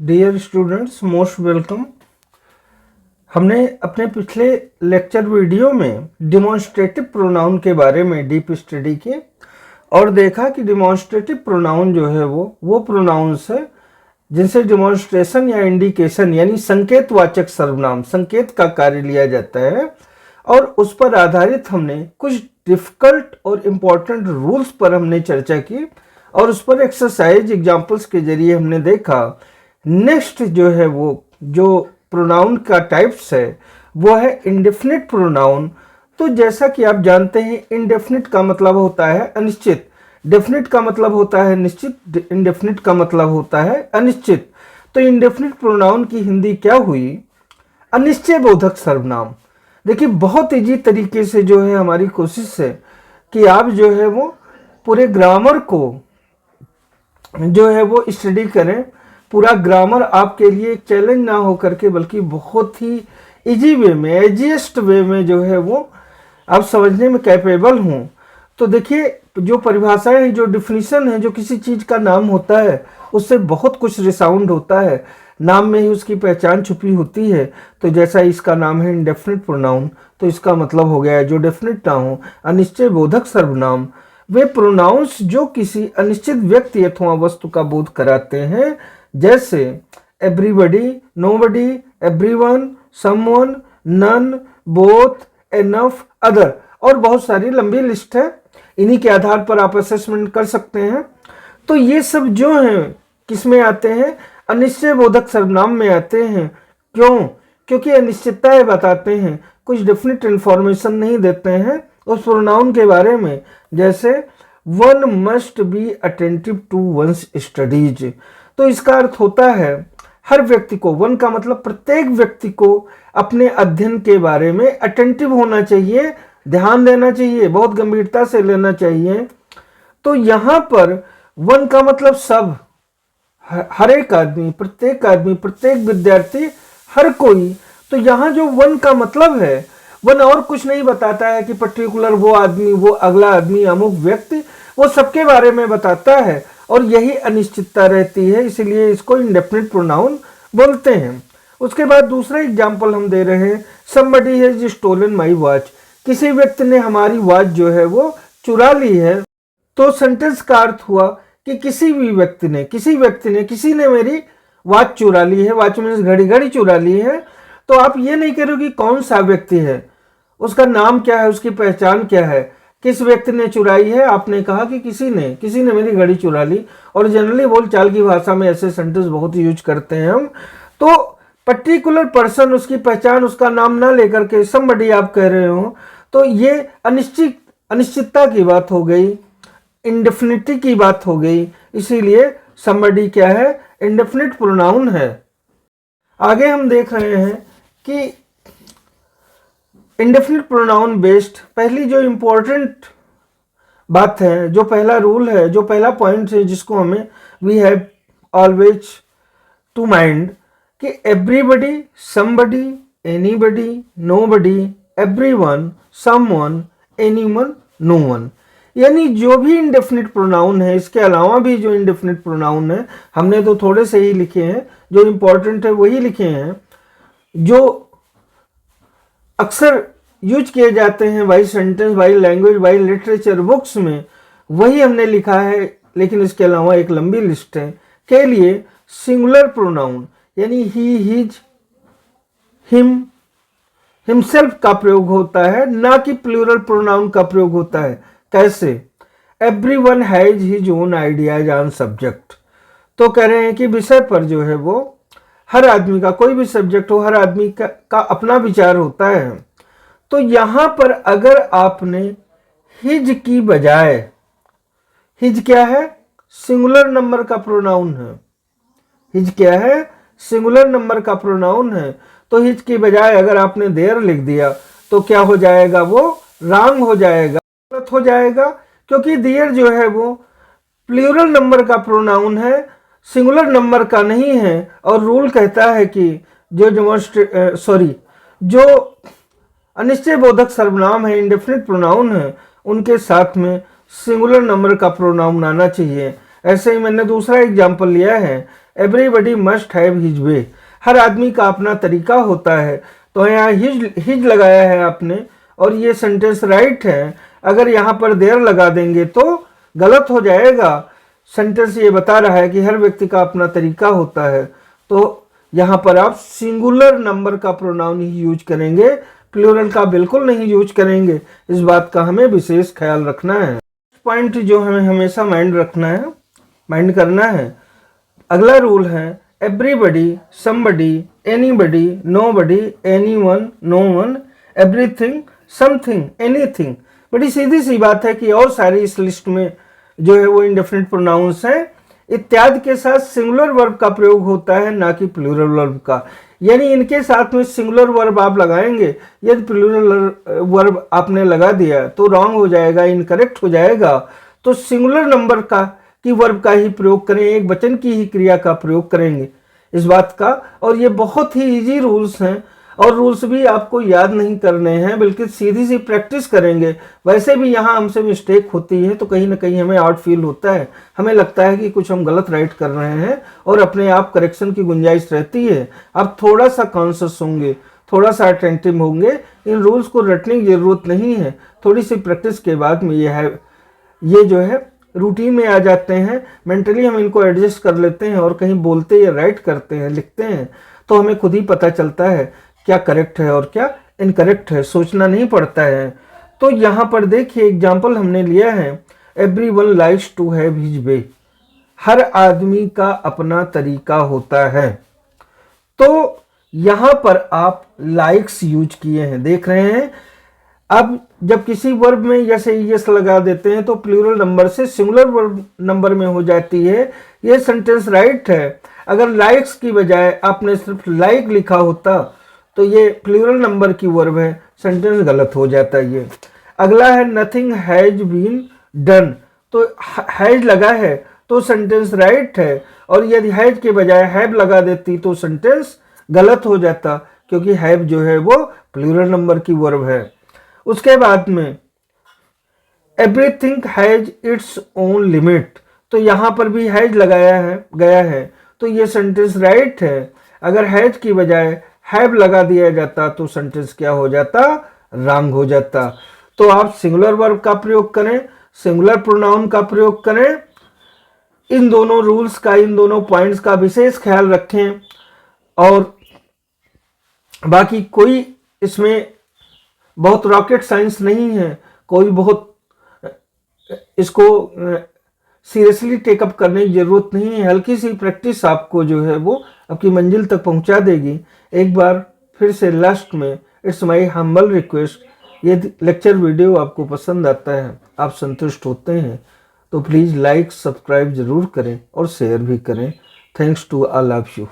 Dear students, most welcome. हमने अपने पिछले लेक्चर वीडियो में डिमॉन्स्ट्रेटिव प्रोनाउन के बारे में डीप स्टडी की और देखा कि डिमॉन्स्ट्रेटिव प्रोनाउन जो है वो प्रोनाउंस है जिनसे डिमॉन्स्ट्रेशन या इंडिकेशन यानी संकेतवाचक सर्वनाम, संकेत का कार्य लिया जाता है। और उस पर आधारित हमने कुछ डिफिकल्ट और इम्पोर्टेंट रूल्स पर हमने चर्चा की और उस पर एक्सरसाइज एग्जाम्पल्स के जरिए हमने देखा। नेक्स्ट जो है वो जो प्रोनाउन का टाइप्स है वो है इंडेफिनिट प्रोनाउन। तो जैसा कि आप जानते हैं, इंडेफिनिट का मतलब होता है अनिश्चित, डेफिनिट का मतलब होता है निश्चित, इंडेफिनिट का मतलब होता है अनिश्चित। तो इंडेफिनिट प्रोनाउन की हिंदी क्या हुई? अनिश्चय बोधक सर्वनाम। देखिए, बहुत इजी तरीके से जो है हमारी कोशिश है कि आप जो है वो पूरे ग्रामर को जो है वो स्टडी करें। पूरा ग्रामर आपके लिए एक चैलेंज ना हो करके बल्कि बहुत ही इजी वे में, एजिएस्ट वे में जो है वो आप समझने में कैपेबल हूँ। तो देखिए, जो परिभाषाएं हैं, जो डिफिनीशन है, जो किसी चीज़ का नाम होता है उससे बहुत कुछ रिसाउंड होता है, नाम में ही उसकी पहचान छुपी होती है। तो जैसा इसका नाम है इंडेफिनिट प्रोनाउन, तो इसका मतलब हो गया है जो डेफिनिट ना हो, अनिश्चय बोधक सर्वनाम। वे प्रोनाउंस जो किसी अनिश्चित व्यक्ति अथवा वस्तु का बोध कराते हैं, जैसे everybody, nobody, everyone, someone, none, both, enough, other, और बहुत सारी लंबी लिस्ट है। इन्हीं के आधार पर आप असेसमेंट कर सकते हैं। तो ये सब जो हैं किस में आते हैं? अनिश्चय बोधक सर्वनाम में आते हैं। क्यों? क्योंकि अनिश्चितताएं बताते हैं, कुछ डेफिनेट इंफॉर्मेशन नहीं देते हैं उस प्रोनाउन के बारे में। जैसे one must be attentive to one's studies. तो इसका अर्थ होता है हर व्यक्ति को, वन का मतलब प्रत्येक व्यक्ति को अपने अध्ययन के बारे में अटेंटिव होना चाहिए, ध्यान देना चाहिए, बहुत गंभीरता से लेना चाहिए। तो यहाँ पर वन का मतलब सब, हर एक आदमी, प्रत्येक विद्यार्थी, हर कोई। तो यहाँ जो वन का मतलब है, वन और कुछ नहीं बताता है कि पर्टिकुलर वो आदमी, वो अगला आदमी, अमुक व्यक्ति, वो सबके बारे में बताता है और यही अनिश्चितता रहती है, इसीलिए इसको इंडेफिनिट प्रोनाउन बोलते हैं। उसके बाद दूसरा एग्जाम्पल हम दे रहे हैं, somebody has stolen my watch. किसी व्यक्ति ने हमारी वॉच जो है वो चुरा ली है। तो सेंटेंस का अर्थ हुआ कि किसी ने मेरी वॉच चुरा ली है। वॉच मीन्स घड़ी चुरा ली है। तो आप ये नहीं कह रहे कि कौन सा व्यक्ति है, उसका नाम क्या है, उसकी पहचान क्या है, किस व्यक्ति ने चुराई है। आपने कहा कि किसी ने मेरी घड़ी चुरा ली। और जनरली बोलचाल की भाषा में ऐसे सेंटेंस बहुत यूज करते हैं हम। तो पर्टिकुलर पर्सन, उसकी पहचान, उसका नाम ना लेकर के समबडी आप कह रहे हो, तो ये अनिश्चितता की बात हो गई, इंडेफिनिटी की बात हो गई। इसीलिए समबडी क्या है? इंडेफिनिट प्रोनाउन है। आगे हम देख रहे हैं कि इंडेफिनिट प्रोनाउन बेस्ड पहली जो इंपॉर्टेंट बात है, जो पहला रूल है, जो पहला पॉइंट है जिसको हमें we have always to mind कि everybody, somebody, anybody, nobody, everyone, someone, anyone, no one. यानी जो भी इंडेफिनिट प्रोनाउन है, इसके अलावा भी जो इंडेफिनिट प्रोनाउन है, हमने तो थोड़े से ही लिखे हैं, जो इंपॉर्टेंट है वही लिखे हैं, जो अक्सर यूज किए जाते हैं by sentence, by language, by literature books में, वही हमने लिखा है। लेकिन इसके अलावा एक लंबी लिस्ट है के लिए सिंगुलर प्रोनाउन यानी ही, हिज, हिम, हिमसेल्फ का प्रयोग होता है, ना कि प्लूरल प्रोनाउन का प्रयोग होता है। कैसे? Everyone has his own ideas on subject. तो कह रहे हैं कि विषय पर जो है वो हर आदमी का, कोई भी सब्जेक्ट हो, हर आदमी का अपना विचार होता है। तो यहां पर अगर आपने हिज की बजाय, हिज क्या है? सिंगुलर नंबर का प्रोनाउन है। हिज क्या है? सिंगुलर नंबर का प्रोनाउन है। तो हिज की बजाय अगर आपने देयर लिख दिया तो क्या हो जाएगा? वो रॉन्ग हो जाएगा, गलत हो जाएगा, क्योंकि देयर जो है वो प्लूरल नंबर का प्रोनाउन है, सिंगुलर नंबर का नहीं है। और रूल कहता है कि जो अनिश्चय बोधक सर्वनाम है, इंडेफिनिट प्रोनाउन है, उनके साथ में सिंगुलर नंबर का प्रोनाउन आना चाहिए। ऐसे ही मैंने दूसरा एग्जाम्पल लिया है everybody must have his way. हर आदमी का अपना तरीका होता है। तो यहाँ हिज लगाया है आपने और ये सेंटेंस राइट है। अगर यहाँ पर देयर लगा देंगे तो गलत हो जाएगा। सेंटेंस ये बता रहा है कि हर व्यक्ति का अपना तरीका होता है। तो यहाँ पर आप सिंगुलर नंबर का प्रोनाउन ही यूज करेंगे, प्लूरल का बिल्कुल नहीं यूज करेंगे। इस बात का हमें विशेष ख्याल रखना है। पॉइंट जो हमें हमेशा माइंड करना है। अगला रूल है everybody, somebody, anybody, nobody, anyone, no one, everything, something, anything. बड़ी सीधी सी बात है कि और सारी इस लिस्ट में जो है वो इंडेफिनिट प्रोनाउंस हैं। इत्यादि के साथ सिंगुलर वर्ब का प्रयोग होता है, ना कि प्लूरल वर्ब का। यानी इनके साथ में सिंगुलर वर्ब आप लगाएंगे। यदि प्लूरल वर्ब आपने लगा दिया तो रॉन्ग हो जाएगा, इनकरेक्ट हो जाएगा। तो सिंगुलर नंबर का की वर्ब का ही प्रयोग करें, एक वचन की ही क्रिया का प्रयोग करेंगे इस बात का। और ये बहुत ही इजी रूल्स हैं और रूल्स भी आपको याद नहीं करने हैं, बल्कि सीधी सी प्रैक्टिस करेंगे। वैसे भी यहाँ हमसे मिस्टेक होती है तो कहीं ना कहीं हमें आउट फील होता है, हमें लगता है कि कुछ हम गलत राइट कर रहे हैं और अपने आप करेक्शन की गुंजाइश रहती है। आप थोड़ा सा कॉन्शियस होंगे, थोड़ा सा अटेंटिव होंगे, इन रूल्स को रटने की जरूरत नहीं है। थोड़ी सी प्रैक्टिस के बाद में ये जो है रूटीन में आ जाते हैं। मेंटली हम इनको एडजस्ट कर लेते हैं और कहीं बोलते या राइट करते हैं, लिखते हैं तो हमें खुद ही पता चलता है क्या करेक्ट है और क्या इनकरेक्ट है, सोचना नहीं पड़ता है। तो यहाँ पर देखिए एग्जाम्पल हमने लिया है, everyone likes to have his way. हर आदमी का अपना तरीका होता है। तो यहाँ पर आप लाइक्स यूज किए हैं, देख रहे हैं। अब जब किसी वर्ब में जैसे यस लगा देते हैं तो प्लूरल नंबर से सिंगुलर वर्ब नंबर में हो जाती है। ये सेंटेंस राइट है। अगर लाइक्स की बजाय आपने सिर्फ लाइक लिखा होता तो ये प्लूरल नंबर की वर्ब है, सेंटेंस गलत हो जाता है। ये अगला है नथिंग हैज बीन डन। तो हैज लगा है तो सेंटेंस राइट है, और यदि हैज के बजाय हैव लगा देती तो सेंटेंस गलत हो जाता, क्योंकि हैव जो है वो प्लूरल नंबर की वर्ब है। उसके बाद में everything has its own limit. तो यहाँ पर भी हैज गया है तो ये सेंटेंस राइट है। अगर हैज की बजाय हैव लगा दिया जाता तो सेंटेंस क्या हो जाता, रॉन्ग हो जाता। तो आप सिंगुलर वर्ब का प्रयोग करें, सिंगुलर प्रोनाउन का प्रयोग करें। इन दोनों रूल्स का, इन दोनों पॉइंट्स का विशेष ख्याल रखें। और बाकी कोई इसमें बहुत रॉकेट साइंस नहीं है, कोई बहुत इसको सीरियसली टेकअप करने की जरूरत नहीं है। हल्की सी प्रैक्टिस आपको जो है वो आपकी मंजिल तक पहुंचा देगी। एक बार फिर से लास्ट में इट्स माय हम्बल रिक्वेस्ट, ये लेक्चर वीडियो आपको पसंद आता है, आप संतुष्ट होते हैं तो प्लीज़ लाइक सब्सक्राइब ज़रूर करें और शेयर भी करें। Thanks to all of you.